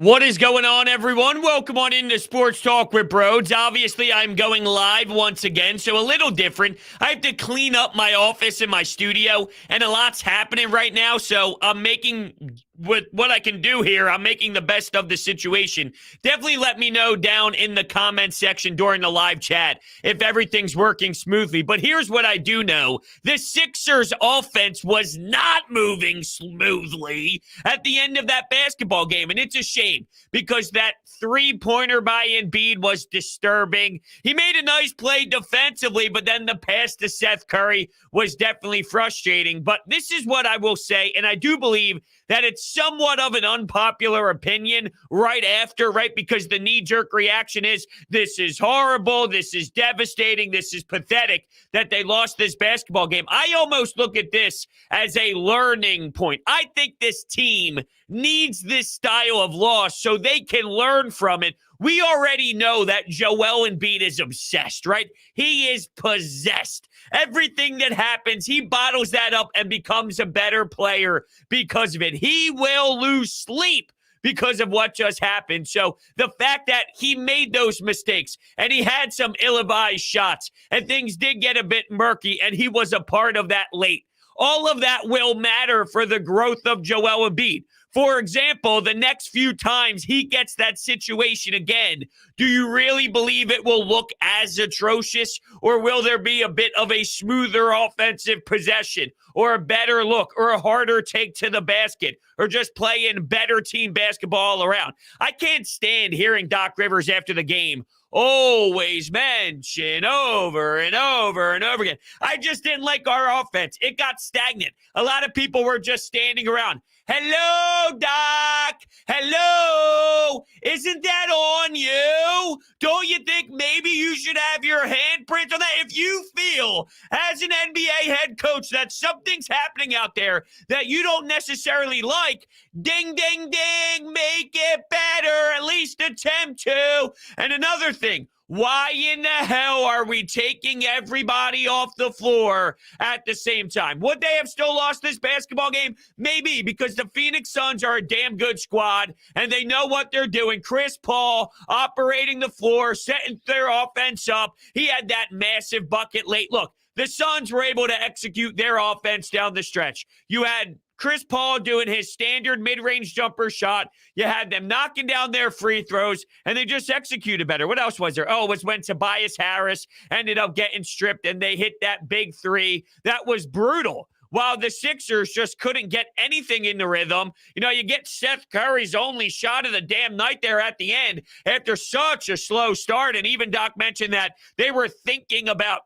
What is going on, everyone? Welcome on into Sports Talk with Broads. Obviously, I'm going live once again, so a little different. I have to clean up my office and my studio, and a lot's happening right now, so I'm making what I can do here. I'm making the best of the situation. Definitely let me know down in the comment section during the live chat if everything's working smoothly. But here's what I do know. The Sixers offense was not moving smoothly at the end of that basketball game, and it's a shame because that three-pointer by Embiid was disturbing. He made a nice play defensively, but then the pass to Seth Curry was definitely frustrating. But this is what I will say, and I do believe that it's somewhat of an unpopular opinion right after, right? Because the knee-jerk reaction is, this is horrible, this is devastating, this is pathetic that they lost this basketball game. I almost look at this as a learning point. I think this team needs this style of loss so they can learn from it. We already know that Joel Embiid is obsessed, right? He is possessed. Everything that happens, he bottles that up and becomes a better player because of it. He will lose sleep because of what just happened. So the fact that he made those mistakes and he had some ill-advised shots and things did get a bit murky and he was a part of that late, all of that will matter for the growth of Joel Embiid. For example, the next few times he gets that situation again, do you really believe it will look as atrocious, or will there be a bit of a smoother offensive possession or a better look or a harder take to the basket or just playing better team basketball all around? I can't stand hearing Doc Rivers after the game always mention over and over and over again. I just didn't like our offense. It got stagnant. A lot of people were just standing around. Hello, Doc. Hello. Isn't that on you? Don't you think maybe you should have your handprint on that? If you feel as an NBA head coach that something's happening out there that you don't necessarily like, ding, ding, ding, make it better, at least attempt to. And another thing, why in the hell are we taking everybody off the floor at the same time? Would they have still lost this basketball game? Maybe, because the Phoenix Suns are a damn good squad, and they know what they're doing. Chris Paul operating the floor, setting their offense up. He had that massive bucket late. Look, the Suns were able to execute their offense down the stretch. You had Chris Paul doing his standard mid-range jumper shot. You had them knocking down their free throws, and they just executed better. What else was there? Oh, it was when Tobias Harris ended up getting stripped, and they hit that big three. That was brutal. While the Sixers just couldn't get anything in the rhythm. You know, you get Seth Curry's only shot of the damn night there at the end after such a slow start, and even Doc mentioned that they were thinking about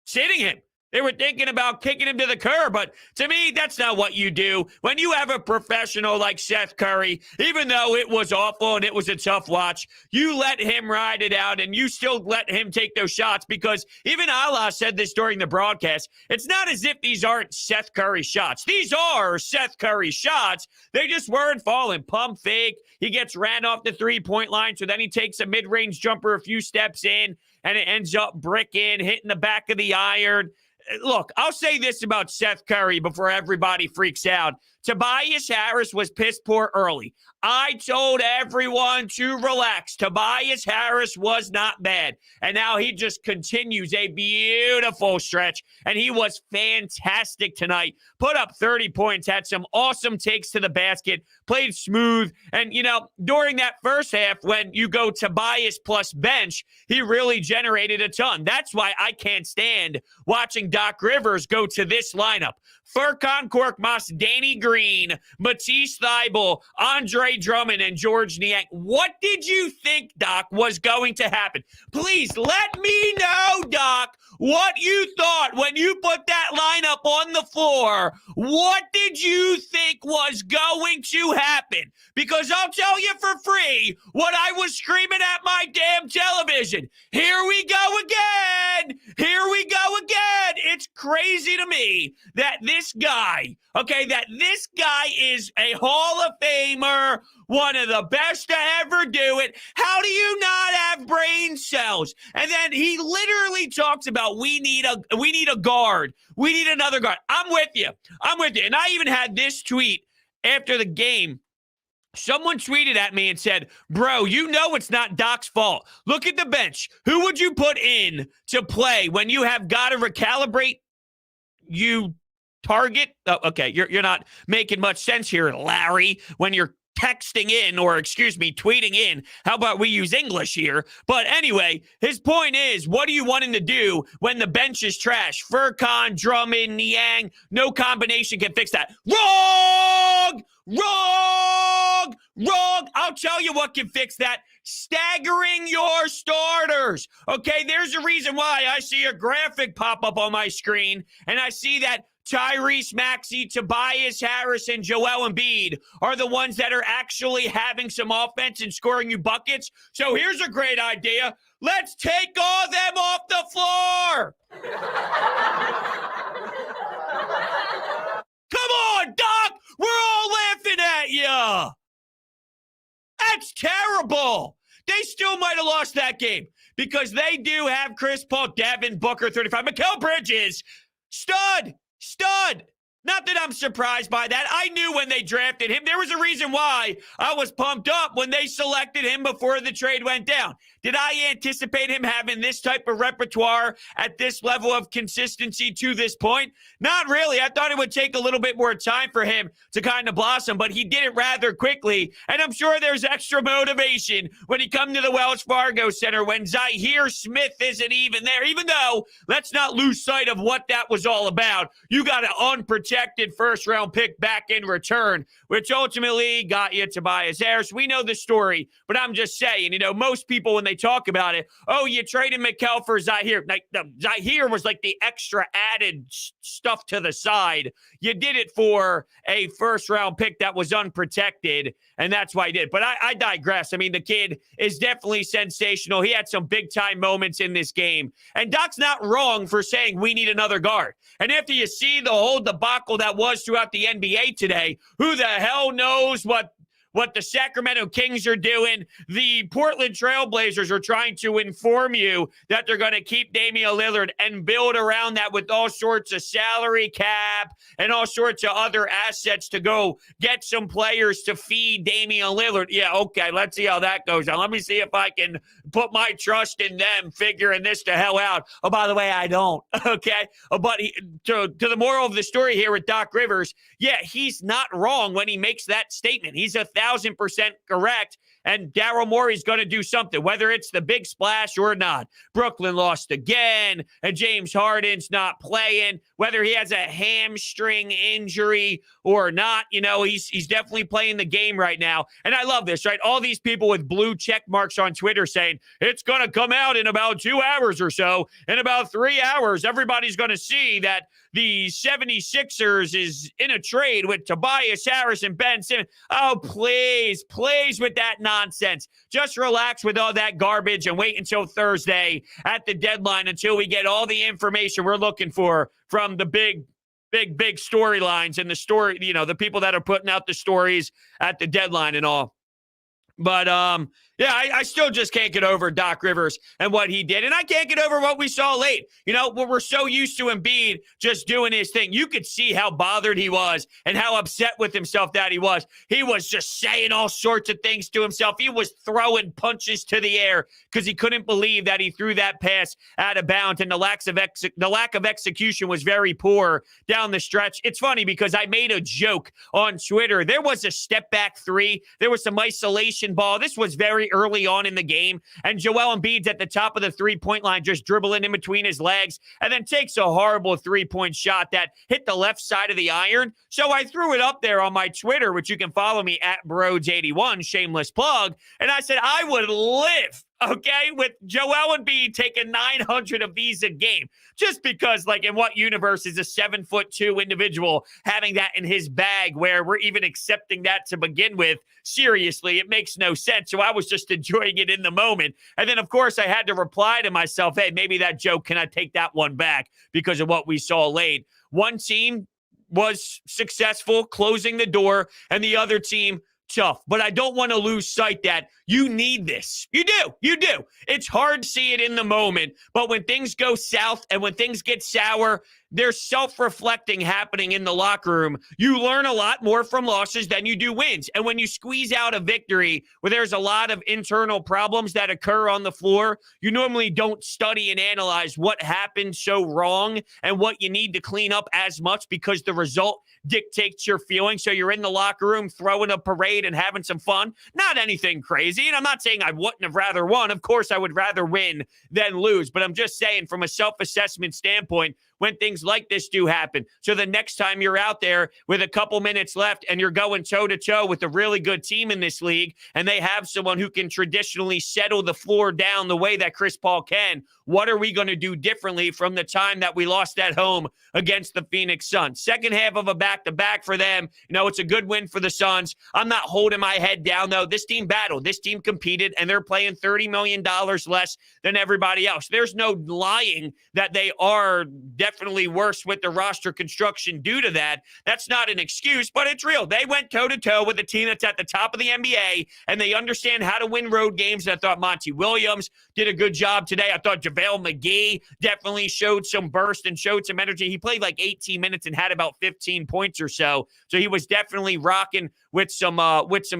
sitting him. They were thinking about kicking him to the curb, but to me, that's not what you do. When you have a professional like Seth Curry, even though it was awful and it was a tough watch, you let him ride it out and you still let him take those shots, because even Allah said this during the broadcast, it's not as if these aren't Seth Curry shots. These are Seth Curry shots. They just weren't falling. Pump fake. He gets ran off the three-point line, so then he takes a mid-range jumper a few steps in, and it ends up bricking, hitting the back of the iron. Look, I'll say this about Seth Curry before everybody freaks out. Tobias Harris was piss poor early. I told everyone to relax. Tobias Harris was not bad. And now he just continues a beautiful stretch. And he was fantastic tonight. Put up 30 points, had some awesome takes to the basket, played smooth. And, you know, during that first half, when you go Tobias plus bench, he really generated a ton. That's why I can't stand watching Doc Rivers go to this lineup. Furkan Korkmaz, Danny Green, Matisse Thybulle, Andre Drummond, and George Niang. What did you think, Doc, was going to happen? Please let me know, Doc, what you thought when you put that lineup on the floor. What did you think was going to happen? Because I'll tell you for free what I was screaming at my damn television. Here we go again. Here we go again. It's crazy to me that this guy is a Hall of Famer, one of the best to ever do it. How do you not have brain cells? And then he literally talks about we need a guard. We need another guard. I'm with you. And I even had this tweet after the game Someone tweeted at me and said, bro, you know it's not Doc's fault. Look at the bench. Who would you put in to play when you have got to recalibrate you target? Oh, okay, you're not making much sense here, Larry, when you're texting in, or excuse me, tweeting in. How about we use English here? But anyway, his point is, what do you want him to do when the bench is trash? Furkan, Drummond, Niang, no combination can fix that. Wrong! Wrong! Wrong! I'll tell you what can fix that. Staggering your starters. Okay, there's a reason why I see a graphic pop up on my screen, and I see that Tyrese Maxey, Tobias Harris, and Joel Embiid are the ones that are actually having some offense and scoring you buckets. So here's a great idea. Let's take all them off the floor. Come on, Doc. We're all laughing at you. That's terrible. They still might have lost that game because they do have Chris Paul, Devin Booker, 35. Mikal Bridges, stud. Not that I'm surprised by that. I knew when they drafted him. There was a reason why I was pumped up when they selected him before the trade went down. Did I anticipate him having this type of repertoire at this level of consistency to this point? Not really. I thought it would take a little bit more time for him to kind of blossom, but he did it rather quickly. And I'm sure there's extra motivation when he come to the Wells Fargo Center when Zahir Smith isn't even there. Even though, let's not lose sight of what that was all about. You got an unprotected first-round pick back in return, which ultimately got you Tobias Harris. We know the story, but I'm just saying, most people when they talk about it, oh, you traded Mikal for Zahir. Like, Zahir was like the extra added stuff to the side. You did it for a first-round pick that was unprotected, and that's why I did. But I digress. I mean, the kid is definitely sensational. He had some big-time moments in this game. And Doc's not wrong for saying we need another guard. And after you see the whole debacle that was throughout the NBA today, who the hell knows what the Sacramento Kings are doing. The Portland Trailblazers are trying to inform you that they're going to keep Damian Lillard and build around that with all sorts of salary cap and all sorts of other assets to go get some players to feed Damian Lillard. Yeah, okay, let's see how that goes. Now, let me see if I can put my trust in them figuring this to hell out. Oh, by the way, I don't, okay? But to the moral of the story here with Doc Rivers, yeah, he's not wrong when he makes that statement. He's 1,000% correct, and Daryl Morey's going to do something, whether it's the big splash or not. Brooklyn lost again, and James Harden's not playing, whether he has a hamstring injury or not. He's definitely playing the game right now, and I love this, right? All these people with blue check marks on Twitter saying, it's going to come out in about 2 hours or so. In about 3 hours, everybody's going to see that the 76ers is in a trade with Tobias Harris and Ben Simmons. Oh, please with that nonsense. Just relax with all that garbage and wait until Thursday at the deadline until we get all the information we're looking for from the big storylines and the story, the people that are putting out the stories at the deadline and all. But, yeah, I still just can't get over Doc Rivers and what he did. And I can't get over what we saw late. We're so used to Embiid just doing his thing. You could see how bothered he was and how upset with himself that he was. He was just saying all sorts of things to himself. He was throwing punches to the air because he couldn't believe that he threw that pass out of bounds. And the lack of execution was very poor down the stretch. It's funny because I made a joke on Twitter. There was a step back three. There was some isolation ball. This was very early on in the game, and Joel Embiid's at the top of the three-point line just dribbling in between his legs and then takes a horrible three-point shot that hit the left side of the iron. So I threw it up there on my Twitter, which you can follow me at Broads81, shameless plug, and I said I would live, okay, with Joel Embiid taking 900 of these a game. Just because, like, in what universe is a 7'2" individual having that in his bag where we're even accepting that to begin with? Seriously, it makes no sense. So I was just enjoying it in the moment. And then, of course, I had to reply to myself, hey, maybe that joke, can I take that one back because of what we saw late? One team was successful closing the door, and the other team tough. But I don't want to lose sight that you need this. You do. It's hard to see it in the moment, but when things go south and when things get sour, there's self-reflecting happening in the locker room. You learn a lot more from losses than you do wins. And when you squeeze out a victory where there's a lot of internal problems that occur on the floor, you normally don't study and analyze what happened so wrong and what you need to clean up as much, because the result dictates your feeling. So you're in the locker room throwing a parade and having some fun. Not anything crazy. And I'm not saying I wouldn't have rather won. Of course, I would rather win than lose. But I'm just saying, from a self-assessment standpoint, when things like this do happen. So the next time you're out there with a couple minutes left and you're going toe-to-toe with a really good team in this league, and they have someone who can traditionally settle the floor down the way that Chris Paul can, what are we going to do differently from the time that we lost at home against the Phoenix Suns? Second half of a back-to-back for them. It's a good win for the Suns. I'm not holding my head down, though. This team battled. This team competed, and they're playing $30 million less than everybody else. There's no lying that they are definitely worse with the roster construction due to that. That's not an excuse, but it's real. They went toe-to-toe with a team that's at the top of the NBA, and they understand how to win road games. I thought Monty Williams did a good job today. I thought JaVale McGee definitely showed some burst and showed some energy. He played like 18 minutes and had about 15 points or so. So he was definitely rocking with some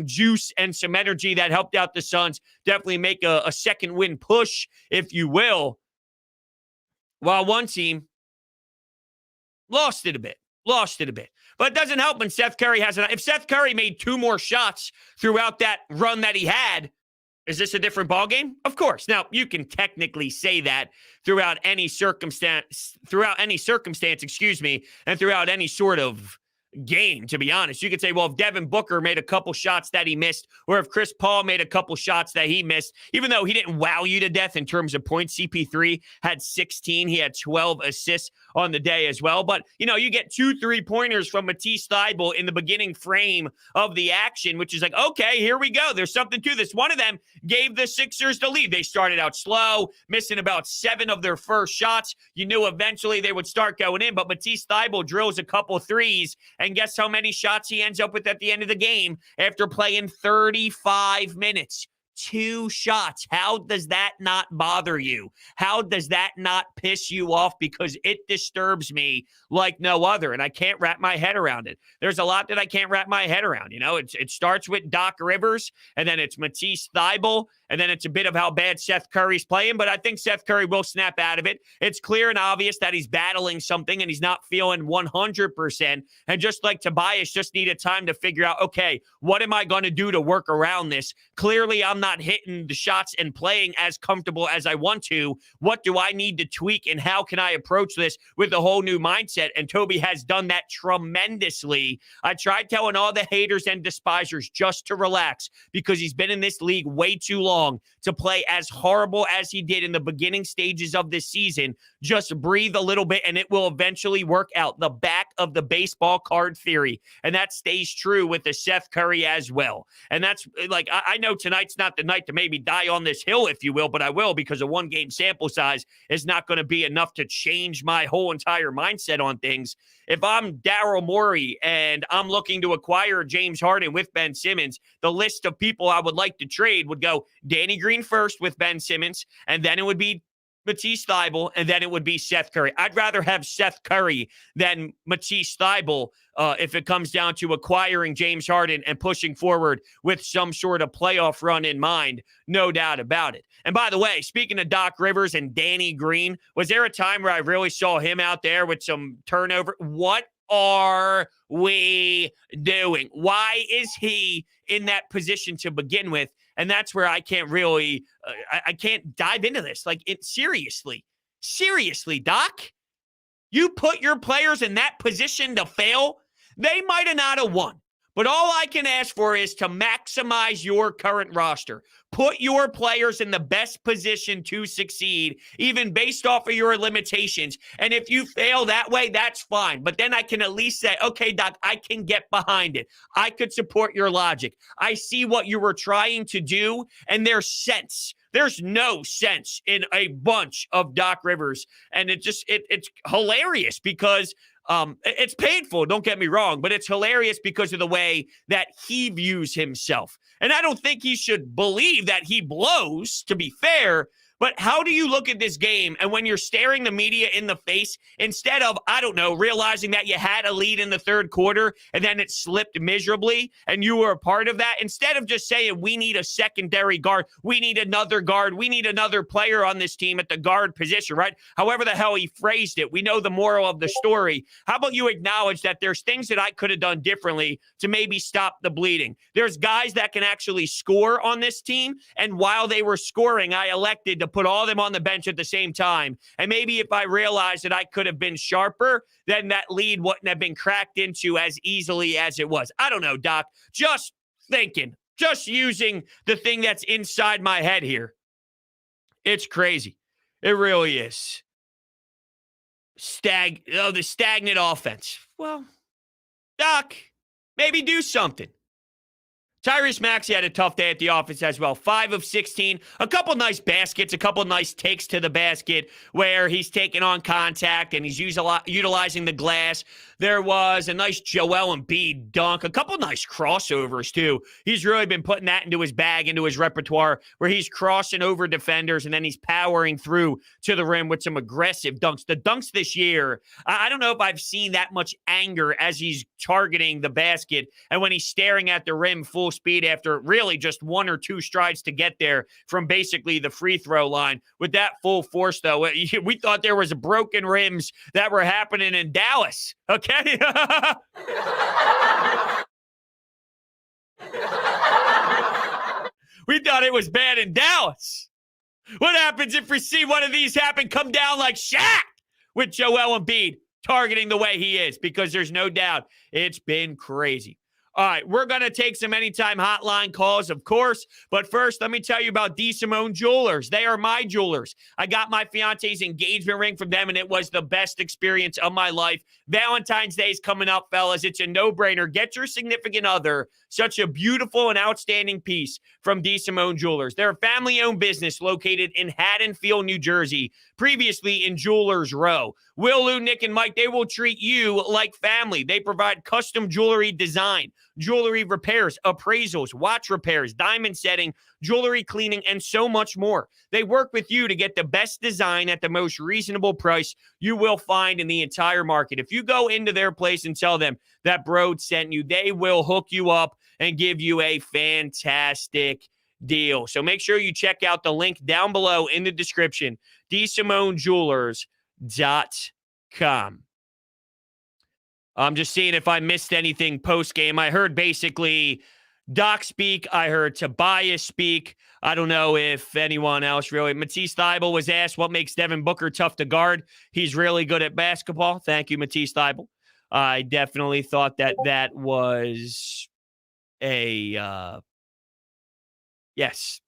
juice and some energy that helped out the Suns definitely make a second win push, if you will, while one team lost it a bit. But it doesn't help when Seth Curry if Seth Curry made 2 more shots throughout that run that he had, is this a different ballgame? Of course. Now, you can technically say that throughout any circumstance, and throughout any sort of game, to be honest. You could say, well, if Devin Booker made a couple shots that he missed, or if Chris Paul made a couple shots that he missed, even though he didn't wow you to death in terms of points, CP3 had 16. He had 12 assists on the day as well. But, you get 2 3-pointers from Matisse Thybulle in the beginning frame of the action, which is like, okay, here we go. There's something to this. One of them gave the Sixers the lead. They started out slow, missing about 7 of their first shots. You knew eventually they would start going in, but Matisse Thybulle drills a couple threes. And guess how many shots he ends up with at the end of the game after playing 35 minutes? 2 shots. How does that not bother you? How does that not piss you off? Because it disturbs me like no other, and I can't wrap my head around it. There's a lot that I can't wrap my head around. It starts with Doc Rivers, and then it's Matisse Thybulle, and then it's a bit of how bad Seth Curry's playing, but I think Seth Curry will snap out of it. It's clear and obvious that he's battling something, and he's not feeling 100%, and just like Tobias just needed time to figure out, okay, what am I going to do to work around this? Clearly, I'm not hitting the shots and playing as comfortable as I want to. What do I need to tweak, and how can I approach this with a whole new mindset? And Toby has done that tremendously. I tried telling all the haters and despisers just to relax, because he's been in this league way too long to play as horrible as he did in the beginning stages of this season. Just breathe a little bit and it will eventually work out. The back of the baseball card theory. And that stays true with the Seth Curry as well. And that's like, I know tonight's not the night to maybe die on this hill, if you will, but I will, because a 1-game sample size is not going to be enough to change my whole entire mindset on things. If I'm Daryl Morey and I'm looking to acquire James Harden with Ben Simmons, the list of people I would like to trade would go Danny Green first with Ben Simmons, and then it would be Matisse Thybulle, and then it would be Seth Curry. I'd rather have Seth Curry than Matisse Thybulle if it comes down to acquiring James Harden and pushing forward with some sort of playoff run in mind, no doubt about it. And by the way, speaking of Doc Rivers and Danny Green, was there a time where I really saw him out there with some turnover? What are we doing? Why is he in that position to begin with? And that's where I can't really, I can't dive into this. Like, seriously, Doc, you put your players in that position to fail. They might have not have won. But all I can ask for is to maximize your current roster. Put your players in the best position to succeed, even based off of your limitations. And if you fail that way, that's fine. But then I can at least say, okay, Doc, I can get behind it. I could support your logic. I see what you were trying to do, and there's sense. There's no sense in a bunch of Doc Rivers. And it's hilarious because it's painful, don't get me wrong, but it's hilarious because of the way that he views himself. And I don't think he should believe that he blows, to be fair, But how do you look at this game and when you're staring the media in the face, instead of, I don't know, realizing that you had a lead in the third quarter and then it slipped miserably and you were a part of that, instead of just saying we need a secondary guard, we need another guard, we need another player on this team at the guard position, right? However the hell he phrased it, we know the moral of the story. How about you acknowledge that there's things that I could have done differently to maybe stop the bleeding? There's guys that can actually score on this team, and while they were scoring, I elected to put all of them on the bench at the same time. And maybe if I realized that I could have been sharper, then that lead wouldn't have been cracked into as easily as it was. I don't know, Doc. Just thinking. Just using the thing that's inside my head here. It's crazy. It really is. The stagnant offense. Well, Doc, maybe do something. Tyrese Maxey had a tough day at the office as well. 5 of 16. A couple nice baskets, a couple nice takes to the basket where he's taking on contact and he's utilizing the glass. There was a nice Joel Embiid dunk. A couple nice crossovers, too. He's really been putting that into his bag, into his repertoire, where he's crossing over defenders and then he's powering through to the rim with some aggressive dunks. The dunks this year, I don't know if I've seen that much anger as he's targeting the basket and when he's staring at the rim full speed after really just 1 or 2 strides to get there from basically the free throw line. With that full force, though, we thought there was broken rims that were happening in Dallas. Okay. We thought it was bad in Dallas. What happens if we see one of these happen come down like Shaq with Joel Embiid targeting the way he is? Because there's no doubt it's been crazy. All right, we're going to take some anytime hotline calls, of course. But first, let me tell you about DeSimone Jewelers. They are my jewelers. I got my fiance's engagement ring from them, and it was the best experience of my life. Valentine's Day is coming up, fellas. It's a no-brainer. Get your significant other such a beautiful and outstanding piece from DeSimone Jewelers. They're a family-owned business located in Haddonfield, New Jersey, previously in Jewelers Row. Will, Lou, Nick, and Mike, they will treat you like family. They provide custom jewelry design, jewelry repairs, appraisals, watch repairs, diamond setting, jewelry cleaning, and so much more. They work with you to get the best design at the most reasonable price you will find in the entire market. If you go into their place and tell them that Broad sent you, they will hook you up and give you a fantastic deal. So make sure you check out the link down below in the description, DeSimoneJewelers.com. I'm just seeing if I missed anything post-game. I heard basically Doc speak. I heard Tobias speak. I don't know if anyone else really. Matisse Thybulle was asked what makes Devin Booker tough to guard. He's really good at basketball. Thank you, Matisse Thybulle. I definitely thought that was a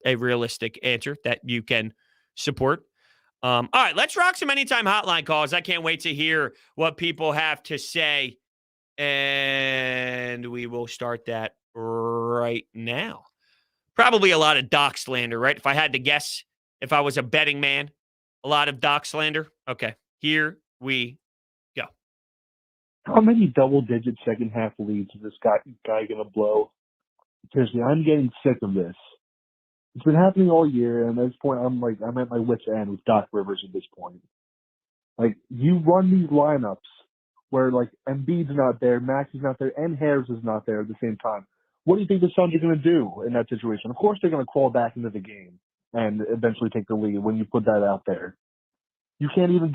realistic answer that you can support. All right, let's rock some anytime hotline calls. I can't wait to hear what people have to say. And we will start that right now. Probably a lot of Doc slander, right? If I had to guess, if I was a betting man, a lot of Doc slander. Okay, here we go. How many double-digit second-half leads is this guy going to blow? Seriously, I'm getting sick of this. It's been happening all year, and at this point, I'm at my wit's end with Doc Rivers at this point. Like, you run these lineups where, like, Embiid's not there, Maxey's not there, and Harris is not there at the same time. What do you think the Suns are going to do in that situation? Of course they're going to crawl back into the game and eventually take the lead when you put that out there. You can't even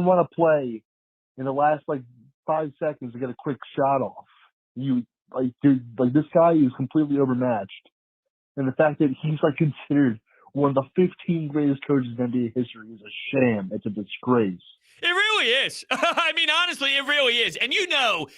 run a play in the last, 5 seconds to get a quick shot off. This guy is completely overmatched. And the fact that he's considered one of the 15 greatest coaches in NBA history is a sham. It's a disgrace. It really is. I mean, honestly, it really is. And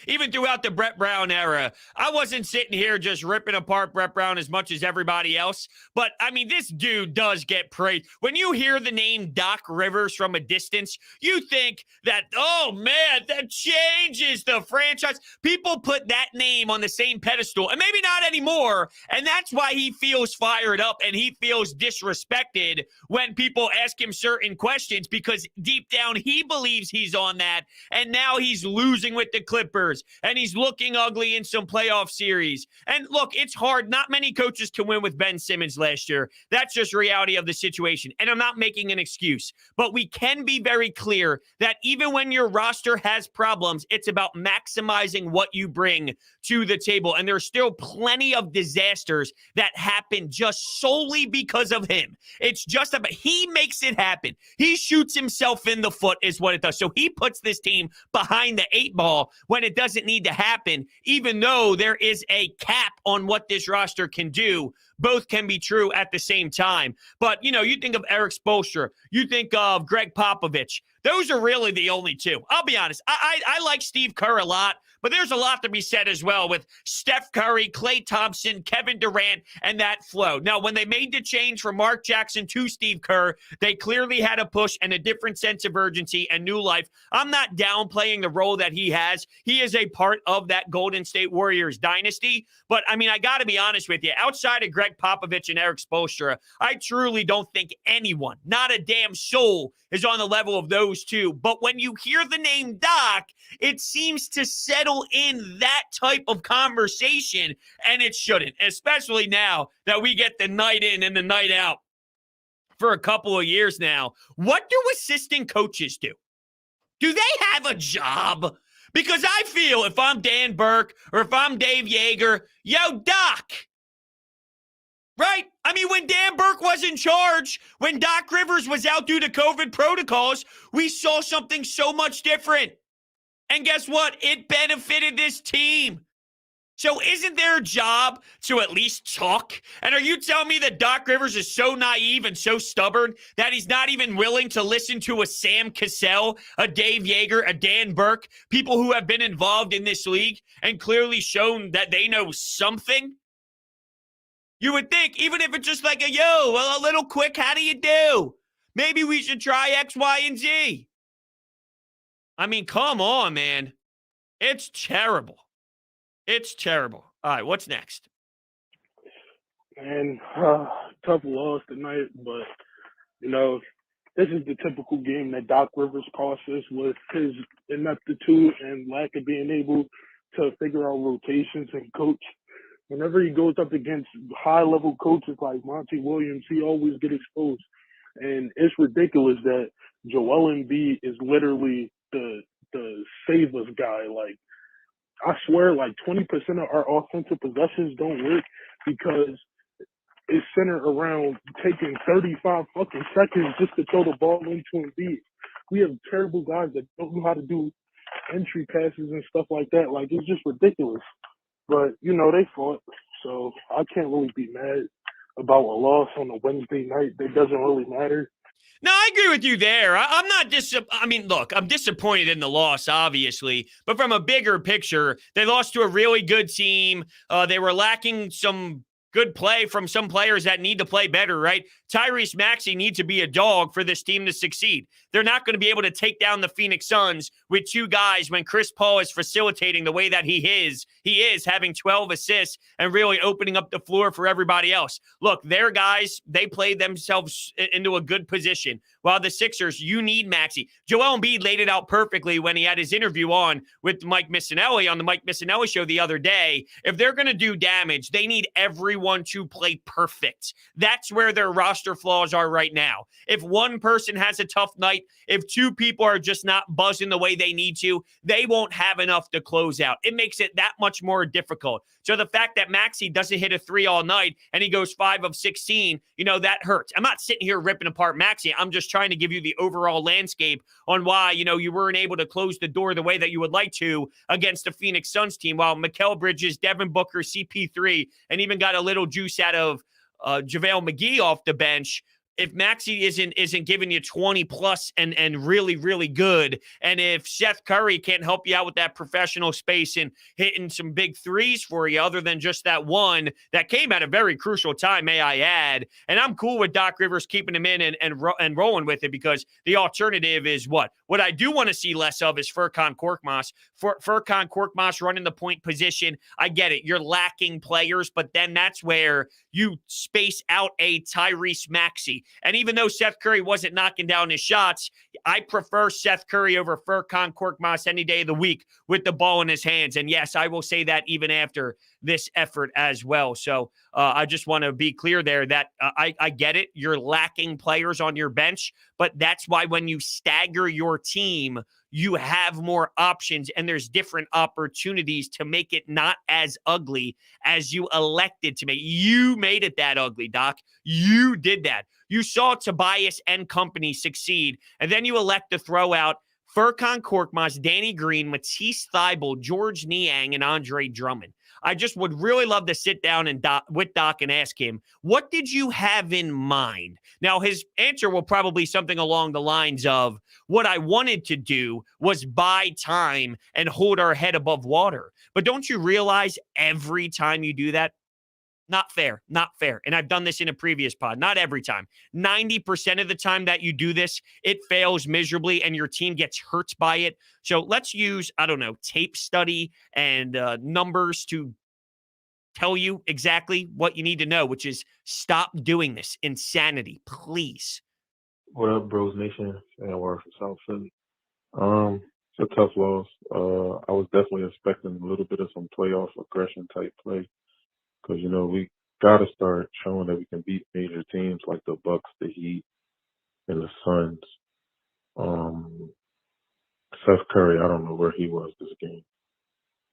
even throughout the Brett Brown era, I wasn't sitting here just ripping apart Brett Brown as much as everybody else. But, I mean, this dude does get praised. When you hear the name Doc Rivers from a distance, you think that, oh, man, that changes the franchise. People put that name on the same pedestal, and maybe not anymore. And that's why he feels fired up and he feels disrespected when people ask him certain questions, because deep down he believes he's on that, and now he's losing with the Clippers, and he's looking ugly in some playoff series. And look, it's hard. Not many coaches can win with Ben Simmons last year. That's just reality of the situation, and I'm not making an excuse. But we can be very clear that even when your roster has problems, it's about maximizing what you bring to the table, and there's still plenty of disasters that happen just solely because of him. It's just about he makes it happen. He shoots himself in the foot is what it does. So he puts this team behind the 8-ball when it doesn't need to happen, even though there is a cap on what this roster can do. Both can be true at the same time. But, you know, you think of Eric Spoelstra, you think of Greg Popovich. Those are really the only two. I'll be honest. I like Steve Kerr a lot, but there's a lot to be said as well with Steph Curry, Klay Thompson, Kevin Durant, and that flow. Now, when they made the change from Mark Jackson to Steve Kerr, they clearly had a push and a different sense of urgency and new life. I'm not downplaying the role that he has. He is a part of that Golden State Warriors dynasty. But, I mean, I got to be honest with you. Outside of Greg Popovich and Eric Spoelstra, I truly don't think anyone, not a damn soul, is on the level of those two. But when you hear the name Doc, it seems to settle in that type of conversation, and it shouldn't, especially now that we get the night in and the night out for a couple of years now. What do assistant coaches do? Do they have a job? Because I feel if I'm Dan Burke or if I'm Dave Yeager, yo, Doc, right? I mean, when Dan Burke was in charge, when Doc Rivers was out due to COVID protocols, we saw something so much different. And guess what? It benefited this team. So isn't their job to at least talk? And are you telling me that Doc Rivers is so naive and so stubborn that he's not even willing to listen to a Sam Cassell, a Dave Yeager, a Dan Burke, people who have been involved in this league and clearly shown that they know something? You would think, even if it's just like a little quick, how do you do? Maybe we should try X, Y, and Z. I mean, come on, man. It's terrible. It's terrible. All right, what's next? And tough loss tonight, but, you know, this is the typical game that Doc Rivers costs us with his ineptitude and lack of being able to figure out rotations and coach. Whenever he goes up against high-level coaches like Monty Williams, he always gets exposed. And it's ridiculous that Joel Embiid is literally the save us guy. Like, I swear, like 20% of our offensive possessions don't work because it's centered around taking 35 fucking seconds just to throw the ball into Embiid. We have terrible guys that don't know how to do entry passes and stuff like that. Like, it's just ridiculous. But, you know, they fought, so I can't really be mad about a loss on a Wednesday night. That doesn't really matter. No, I agree with you there. I'm not look, I'm disappointed in the loss, obviously. But from a bigger picture, they lost to a really good team. They were lacking some good play from some players that need to play better, right? Tyrese Maxey needs to be a dog for this team to succeed. They're not going to be able to take down the Phoenix Suns with two guys when Chris Paul is facilitating the way that he is. He is having 12 assists and really opening up the floor for everybody else. Look, their guys, they played themselves into a good position. While the Sixers, you need Maxey. Joel Embiid laid it out perfectly when he had his interview on with Mike Missanelli on the Mike Missanelli show the other day. If they're going to do damage, they need everyone to play perfect. That's where their roster flaws are right now. If one person has a tough night, if two people are just not buzzing the way they need to, they won't have enough to close out. It makes it that much more difficult. So the fact that Maxey doesn't hit a three all night and he goes 5 of 16, you know, that hurts. I'm not sitting here ripping apart Maxey. I'm just trying to give you the overall landscape on why, you know, you weren't able to close the door the way that you would like to against the Phoenix Suns team, while Mikal Bridges, Devin Booker, CP3, and even got a little juice out of JaVale McGee off the bench. If Maxey isn't giving you 20 plus and really, really good, and if Seth Curry can't help you out with that professional space and hitting some big threes for you other than just that one that came at a very crucial time, may I add, and I'm cool with Doc Rivers keeping him in and rolling with it, because the alternative is what? What I do want to see less of is Furkan Korkmaz. Furkan Korkmaz running the point position. I get it. You're lacking players, but then that's where you space out a Tyrese Maxey opportunity. And even though Seth Curry wasn't knocking down his shots, I prefer Seth Curry over Furkan Korkmaz any day of the week with the ball in his hands. And yes, I will say that even after this effort as well. So I just want to be clear there that I get it. You're lacking players on your bench, but that's why when you stagger your team, you have more options and there's different opportunities to make it not as ugly as you elected to make. You made it that ugly, Doc. You did that. You saw Tobias and company succeed, and then you elect to throw out Furkan Korkmaz, Danny Green, Matisse Thybulle, George Niang, and Andre Drummond. I just would really love to sit down with Doc and ask him, what did you have in mind? Now, his answer will probably be something along the lines of, what I wanted to do was buy time and hold our head above water. But don't you realize every time you do that, not fair, not fair. And I've done this in a previous pod, not every time. 90% of the time that you do this, it fails miserably and your team gets hurt by it. So let's use, I don't know, tape study and numbers to tell you exactly what you need to know, which is stop doing this. Insanity, please. What up, Bros Nation? And we're from South Philly. It's a tough loss. I was definitely expecting a little bit of some playoff aggression type play. Because, we got to start showing that we can beat major teams like the Bucks, the Heat, and the Suns. Seth Curry, I don't know where he was this game.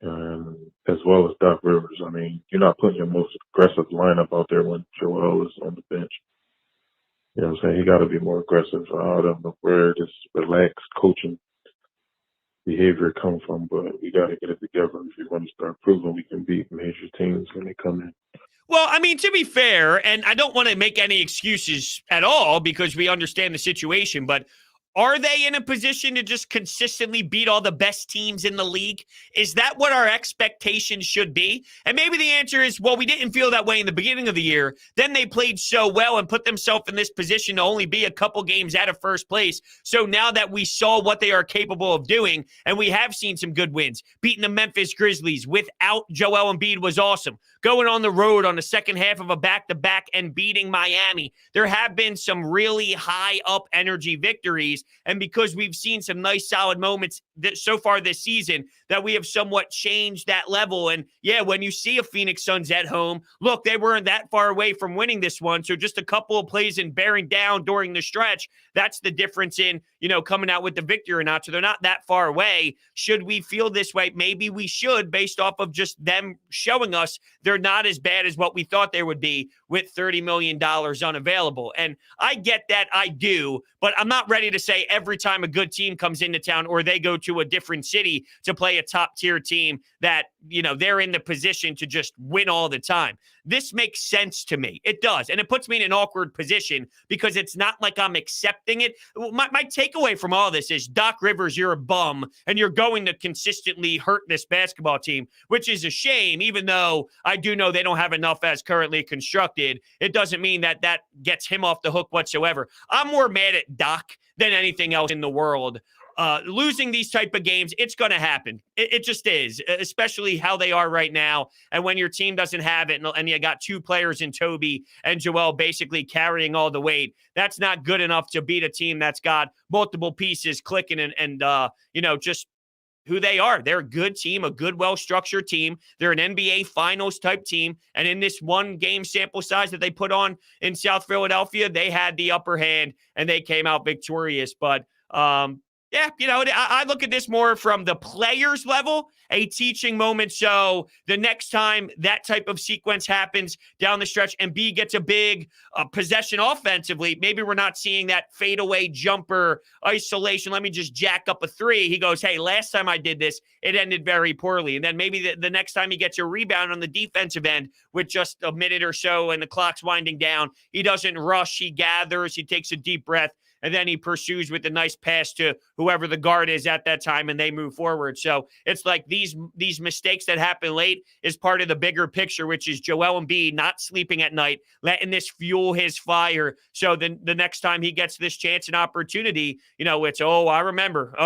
And as well as Doc Rivers. I mean, you're not putting your most aggressive lineup out there when Joel is on the bench. You know what I'm saying? He got to be more aggressive. I don't know where this relaxed coaching behavior come from, but we got to get it together if we want to start proving we can beat major teams when they come in. Well, I mean, to be fair, and I don't want to make any excuses at all because we understand the situation, but are they in a position to just consistently beat all the best teams in the league? Is that what our expectations should be? And maybe the answer is, well, we didn't feel that way in the beginning of the year. Then they played so well and put themselves in this position to only be a couple games out of first place. So now that we saw what they are capable of doing, and we have seen some good wins, beating the Memphis Grizzlies without Joel Embiid was awesome. Going on the road on the second half of a back-to-back and beating Miami. There have been some really high-up energy victories. And because we've seen some nice solid moments so far this season, that we have somewhat changed that level. And yeah, when you see a Phoenix Suns at home, look, they weren't that far away from winning this one. So just a couple of plays and bearing down during the stretch, that's the difference in, coming out with the victory or not. So they're not that far away. Should we feel this way? Maybe we should, based off of just them showing us they're not as bad as what we thought they would be with $30 million unavailable. And I get that, I do, but I'm not ready to say every time a good team comes into town or they go to a different city to play a top tier team that, they're in the position to just win all the time. This makes sense to me. It does. And it puts me in an awkward position because it's not like I'm accepting it. My takeaway from all this is, Doc Rivers, you're a bum and you're going to consistently hurt this basketball team, which is a shame. Even though I do know they don't have enough as currently constructed, it doesn't mean that gets him off the hook whatsoever. I'm more mad at Doc than anything else in the world. Losing these type of games, it's going to happen. It just is, especially how they are right now. And when your team doesn't have it and you got two players in Toby and Joel basically carrying all the weight, that's not good enough to beat a team that's got multiple pieces clicking and just who they are. They're a good team, a good, well-structured team. They're an NBA Finals type team. And in this one game sample size that they put on in South Philadelphia, they had the upper hand and they came out victorious. But, yeah, I look at this more from the players level, a teaching moment. So the next time that type of sequence happens down the stretch and B gets a big possession offensively, maybe we're not seeing that fadeaway jumper isolation. Let me just jack up a three. He goes, hey, last time I did this, it ended very poorly. And then maybe the next time he gets a rebound on the defensive end with just a minute or so and the clock's winding down, he doesn't rush, he gathers, he takes a deep breath, and then he pursues with a nice pass to whoever the guard is at that time, and they move forward. So it's like these mistakes that happen late is part of the bigger picture, which is Joel Embiid not sleeping at night, letting this fuel his fire. So then the next time he gets this chance and opportunity, it's, I remember.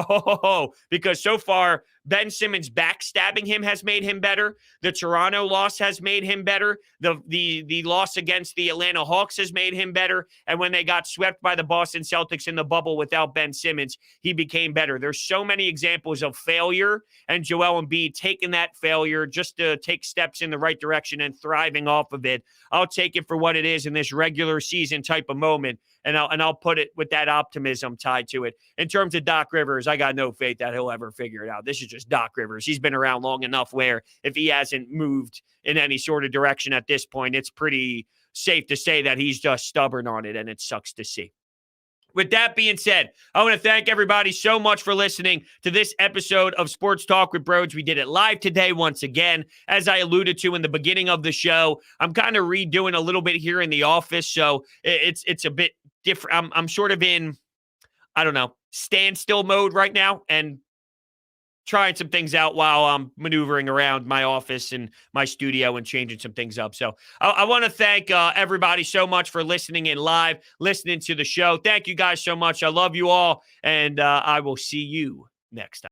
Because so far Ben Simmons backstabbing him has made him better. The Toronto loss has made him better. The loss against the Atlanta Hawks has made him better. And when they got swept by the Boston Celtics in the bubble without Ben Simmons, he became better. There's so many examples of failure and Joel Embiid taking that failure just to take steps in the right direction and thriving off of it. I'll take it for what it is in this regular season type of moment, and I'll put it with that optimism tied to it. In terms of Doc Rivers, I got no faith that he'll ever figure it out. This is just Doc Rivers. He's been around long enough where if he hasn't moved in any sort of direction at this point, it's pretty safe to say that he's just stubborn on it, and it sucks to see. With that being said, I want to thank everybody so much for listening to this episode of Sports Talk with Broads. We did it live today once again. As I alluded to in the beginning of the show, I'm kind of redoing a little bit here in the office, so it's a bit different. I'm sort of in, I don't know, standstill mode right now and trying some things out while I'm maneuvering around my office and my studio and changing some things up. So I want to thank everybody so much for listening in live, listening to the show. Thank you guys so much. I love you all, and I will see you next time.